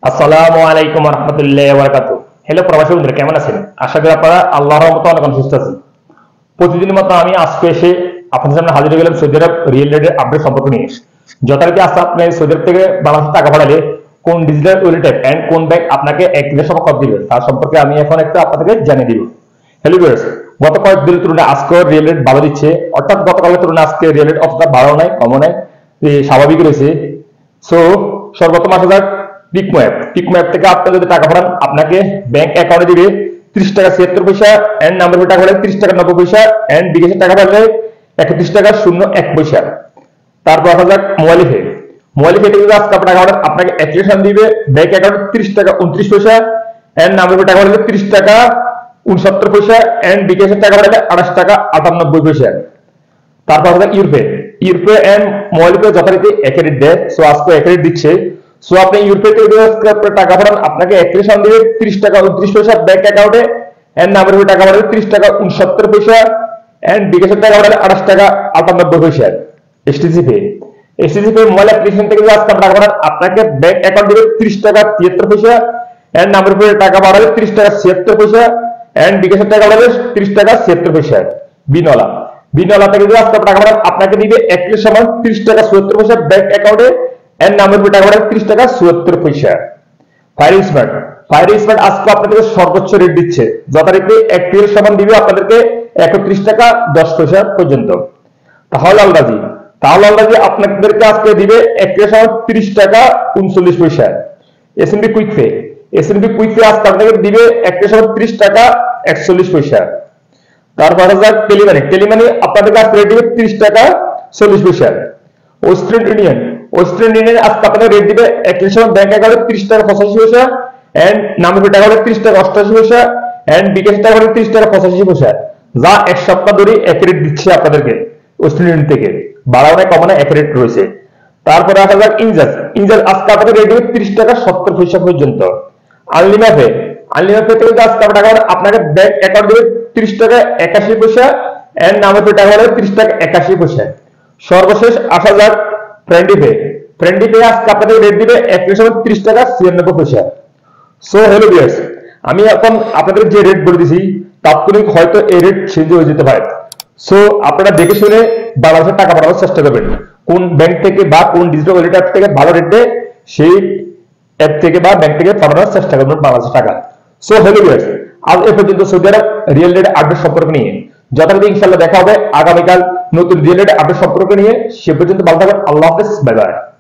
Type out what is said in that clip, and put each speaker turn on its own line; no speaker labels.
আসসালামু আলাইকুম রহমতুল্লাহ বারাকাতু। হ্যালো প্রবাসী বন্ধুরা, কেমন আছেন? আশা করি আপনারা আল্লাহর রহমতে অনেক সুস্থ আছেন। প্রতিদিনের মতো আমি আজকে এসে আপনাদের সামনে হাজির হয়ে গেলাম সৌদি আরব রিয়েল রেটের আপডেট সম্পর্কে নিয়ে। যথারীতি আজকে আপনি সৌদি আরব থেকে বাংলাদেশে টাকা পাঠালে কোন ডিজিটাল ওয়ালেট টাইপ এন্ড কোন ব্যাংক আপনাকে এক দিনের সময় কত দিবে তার সম্পর্কে আমি এখন একটু আপনাদেরকে জানিয়ে দিব। হ্যালো ভিউয়ার্স, গত কয়েকদিনের তুলনায় আজকে রিয়েল রেট ভালো দিচ্ছে, অর্থাৎ গতকালের তুলনায় আজকে রিয়েল রেট অতটা ভালো নাই, কমও নাই, স্বাভাবিক রয়েছে। সো সর্বপ্রথম আসা যাক পিকম্যাপ থেকে আপনি যদি টাকা পাঠান আপনাকে ব্যাংক অ্যাকাউন্টে দিবে 30 টাকা 76 পয়সা এন্ড নাম্বার টাকা পাঠালে 30 টাকা 90 পয়সা এন্ড বিকাশের টাকা পাঠালে 31 টাকা 01 পয়সা। তারপর আসা যাক মোবাইল ফে থেকে যদি আজকে টাকা পাঠান আপনাকে অ্যাপ্লিকেশন দিবে ব্যাংক অ্যাকাউন্টে 30 টাকা 29 পয়সা এন্ড নাম্বার টাকা পাঠালে 30 টাকা 69 পয়সা এন্ড বিকাশের টাকা পাঠালে 28 টাকা 98 পয়সা। তারপর আসা যাক ইউরপে এন্ড মোবাইল পে যথারীতি এক রেট দেয়, সো আজকে এক রেট দিচ্ছে। সো আপনি ইউরপে থেকে টাকা পাঠান আপনাকে অ্যাপ্লিকেশন দিবে 30 টাকা 29 পয়সা ব্যাংক অ্যাকাউন্টে এন্ড নাম্বার টাকা পাঠালে 30 টাকা 69 পয়সা এন্ড বিকাশের টাকা পাঠালে 28 টাকা 98 পয়সা। এসটিসি পে মোবাইল অ্যাপ্লিকেশন থেকে আজকে টাকা পাঠান আপনাকে ব্যাংক অ্যাকাউন্ট দিবে 30 টাকা 73 পয়সা এন্ড নাম্বার টাকা পাঠালে 30 টাকা 76 পয়সা এন্ড বিকাশের টাকা পাঠালে 30 টাকা 76 পয়সা। বিনলা থেকে যদি আজকে টাকা পাঠান আপনাকে দিবে একই সময় 30 টাকা 74 পয়সা ব্যাংক অ্যাকাউন্টে এন্ড নাম্বার টাকা পাঠালে 30 টাকা 74 পয়সা। ফায়ার স্মার্ট আজকে আপনাদের সর্বোচ্চ রেট দিচ্ছে, যথারীতি এক পিএল সমান দিবে আপনাদেরকে 31 টাকা 10 পয়সা পর্যন্ত। তাহলে আলরাজি আপনাদেরকে আজকে দিবে এক পিএল সমান 30 টাকা 39 পয়সা। এসএনবি কুইক পে আজকে আপনাদেরকে দিবে এক পিএল সমান 30 টাকা 41 পয়সা। তারপর যাক টেলিমানি আপনাদেরকে আজকে রেট দিবে 30 টাকা 40 পয়সা। ওয়েস্টার্ন ইউনিয়ন আজকে আপনাদের রেট দিবে একই সময় ব্যাংক অ্যাকাউন্টে 30 টাকা 85 পয়সা এন্ড নাম্বার টাকা হলে 30 টাকা 88 পয়সা এন্ড বিকাশ টাকা হলে 30 টাকা 85 পয়সা। যা এক সপ্তাহ ধরে এক রেট দিচ্ছে আপনাদেরকে ওয়েস্টার্ন ইউনিয়ন থেকে, বাড়াও না কমানো এক রেট রয়েছে। তারপরে আসা যাক ইনজাস আজকে আপনাদের রেট দিবে 30 টাকা 70 পয়সা পর্যন্ত। আনলিমা পে থেকে আজকে টাকা আপনাকে ব্যাংক অ্যাকাউন্ট দিবে 30 টাকা 81 পয়সা এন্ড নাম্বার টাকা হলে 30 টাকা 81 পয়সা। সর্বশেষ আসা যাক ফ্রেন্ডলি পে আজকে আপনাদের রেট দিবে একই সময় 30 টাকা 96 পয়সা। সো হ্যালো ভিউয়ার্স, আমি এখন আপনাদের যে রেট বলে দিয়েছি তাৎক্ষণিক হয়তো এই রেট চেঞ্জ হয়ে যেতে পারে। সো আপনারা দেখে শুনে বাংলাদেশে টাকা পাঠানোর চেষ্টা করবেন, কোন ব্যাংক থেকে বা কোন ডিজিটাল ওয়ালেট অ্যাপ থেকে ভালো রেটে সেই অ্যাপ থেকে বা ব্যাংক থেকে পাঠানোর চেষ্টা করবেন বাংলাদেশের টাকা। সো হ্যালো ভিউয়ার্স, আজ এ পর্যন্ত সৌদি আরব রিয়েল রেট আপডেট সম্পর্কে নিয়ে। যথারীতি ইনশাআল্লাহ দেখা হবে আগামীকাল নতুন রিয়েল রেট আপডেট সম্পর্কে নিয়ে। সে পর্যন্ত ভালো থাকবেন। আল্লাহ হাফেজ, বাই বাই।